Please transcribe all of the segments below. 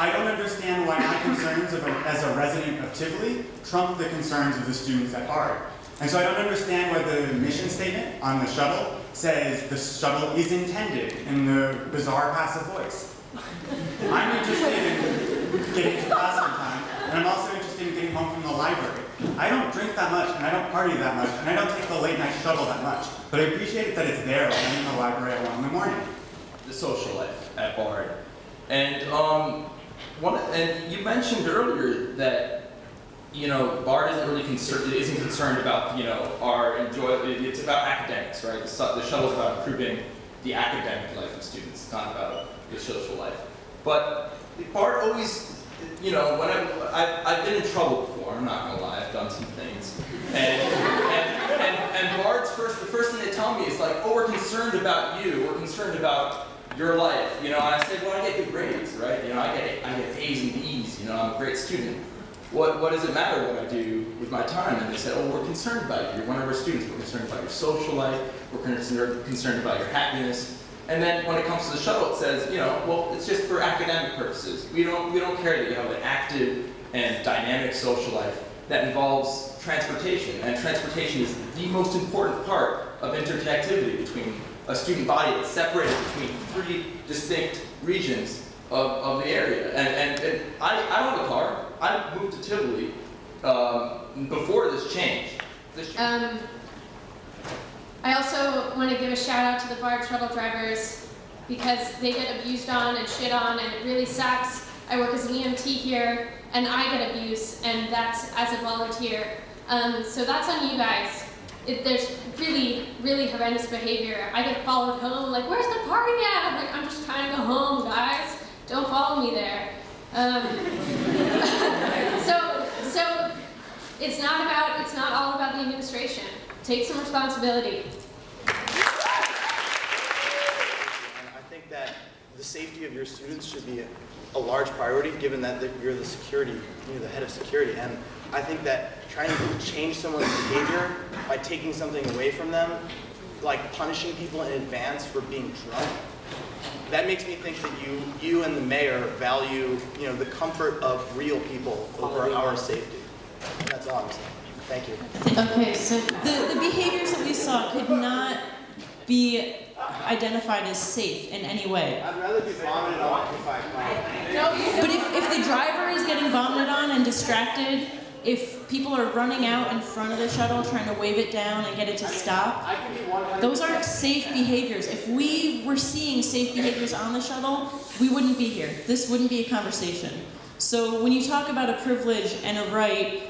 I don't understand why my concerns as a resident of Tivoli trump the concerns of the students at Bard. And so I don't understand why the mission statement on the shuttle says the shuttle is intended in the bizarre passive voice. I'm interested in getting to class on time, and I'm also interested in getting home from the library. I don't drink that much, and I don't party that much, and I don't take the late night shuttle that much, but I appreciate it that it's there when I'm in the library at 1 in the morning. The social life at Bard. And and you mentioned earlier that Bard isn't concerned about our enjoyment. It's about academics, right? The shuttle's about improving the academic life of students, not about the social life. But Bard always, when I've been in trouble before. I'm not gonna lie, I've done some things. And Bard's the first thing they tell me is like, oh, we're concerned about you. We're concerned about your life. And I say, well, I get good grades, right? I get A's and B's. I'm a great student. What does it matter what I do with my time? And they said, oh, we're concerned about you. You're one of our students. We're concerned about your social life. We're concerned about your happiness. And then when it comes to the shuttle, it says, well, it's just for academic purposes. We don't care that you have an active and dynamic social life that involves transportation. And transportation is the most important part of interconnectivity between a student body that's separated between 3 distinct regions of the area. And I own a car. I moved to Tivoli before this change. I also want to give a shout out to the Bard shuttle drivers because they get abused on and shit on, and it really sucks. I work as an EMT here, and I get abuse, and that's as a volunteer. So that's on you guys. There's really, really horrendous behavior. I get followed home, like, where's the party at? I'm like, I'm just trying to go home, guys. Don't follow me there. So it's not all about the administration. Take some responsibility. And I think that the safety of your students should be a large priority, given that you're the security, the head of security. And I think that trying to change someone's behavior by taking something away from them, like punishing people in advance for being drunk, that makes me think that you and the mayor value, the comfort of real people over our safety. That's all I'm saying. Thank you. Okay, so the behaviors that we saw could not be identified as safe in any way. I'd rather be vomited on if I But if the driver is getting vomited on and distracted, if people are running out in front of the shuttle trying to wave it down and get it to stop, those aren't safe behaviors. If we were seeing safe behaviors on the shuttle, we wouldn't be here. This wouldn't be a conversation. So when you talk about a privilege and a right,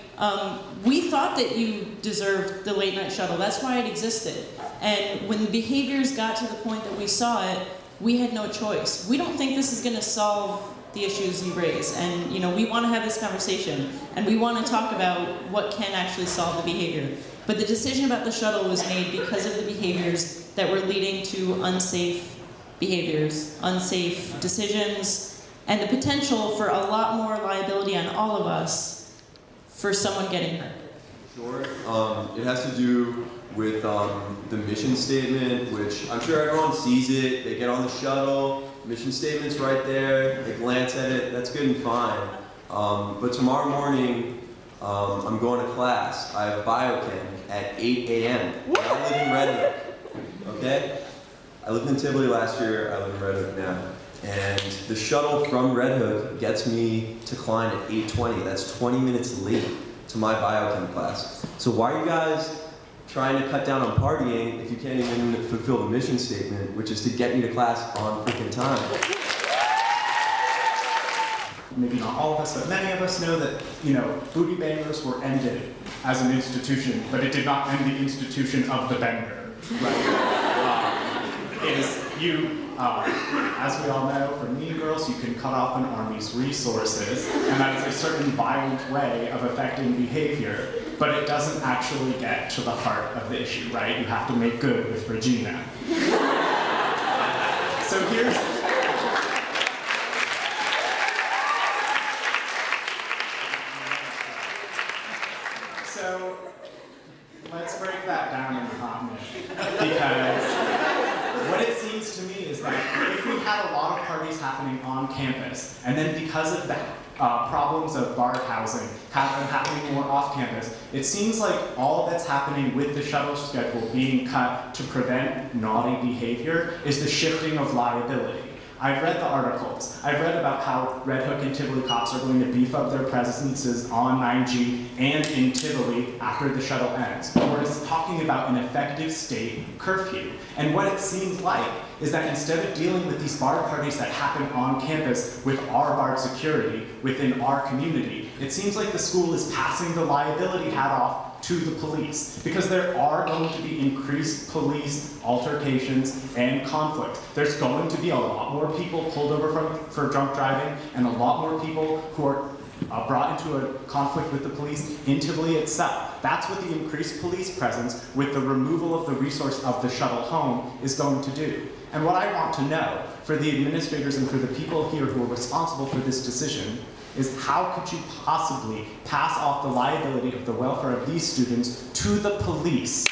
we thought that you deserved the late night shuttle. That's why it existed. And when the behaviors got to the point that we saw it, we had no choice. We don't think this is going to solve the issues you raise. And we want to have this conversation. And we want to talk about what can actually solve the behavior. But the decision about the shuttle was made because of the behaviors that were leading to unsafe behaviors, unsafe decisions, and the potential for a lot more liability on all of us for someone getting hurt. Sure. It has to do with the mission statement, which I'm sure everyone sees it. They get on the shuttle, mission statement's right there, they glance at it, that's good and fine. But tomorrow morning, I'm going to class. I have biochem at 8 a.m. I live in Red Hook, okay? I lived in Tivoli last year, I live in Red Hook now. And the shuttle from Red Hook gets me to Klein at 8:20. That's 20 minutes late to my biochem class. So why are you guys trying to cut down on partying if you can't even fulfill the mission statement, which is to get me to class on freaking time? Maybe not all of us, but many of us know that, booty bangers were ended as an institution, but it did not end the institution of the bender, right? As we all know, for Mean Girls, you can cut off an army's resources, and that is a certain violent way of affecting behavior, but it doesn't actually get to the heart of the issue, right? You have to make good with Regina. So let's break that down in hot minute, because what it seems is to me is that if we had a lot of parties happening on campus, and then because of the problems of barred housing happening more off campus, it seems like all that's happening with the shuttle schedule being cut to prevent naughty behavior is the shifting of liability. I've read the articles. I've read about how Red Hook and Tivoli cops are going to beef up their presences on 9G and in Tivoli after the shuttle ends. We're talking about an effective state curfew. And what it seems like is that instead of dealing with these barred parties that happen on campus with our barred security within our community, it seems like the school is passing the liability hat off to the police, because there are going to be increased police altercations and conflict. There's going to be a lot more people pulled over for drunk driving, and a lot more people who are brought into a conflict with the police in Tivoli itself. That's what the increased police presence with the removal of the resource of the shuttle home is going to do. And what I want to know for the administrators and for the people here who are responsible for this decision is how could you possibly pass off the liability of the welfare of these students to the police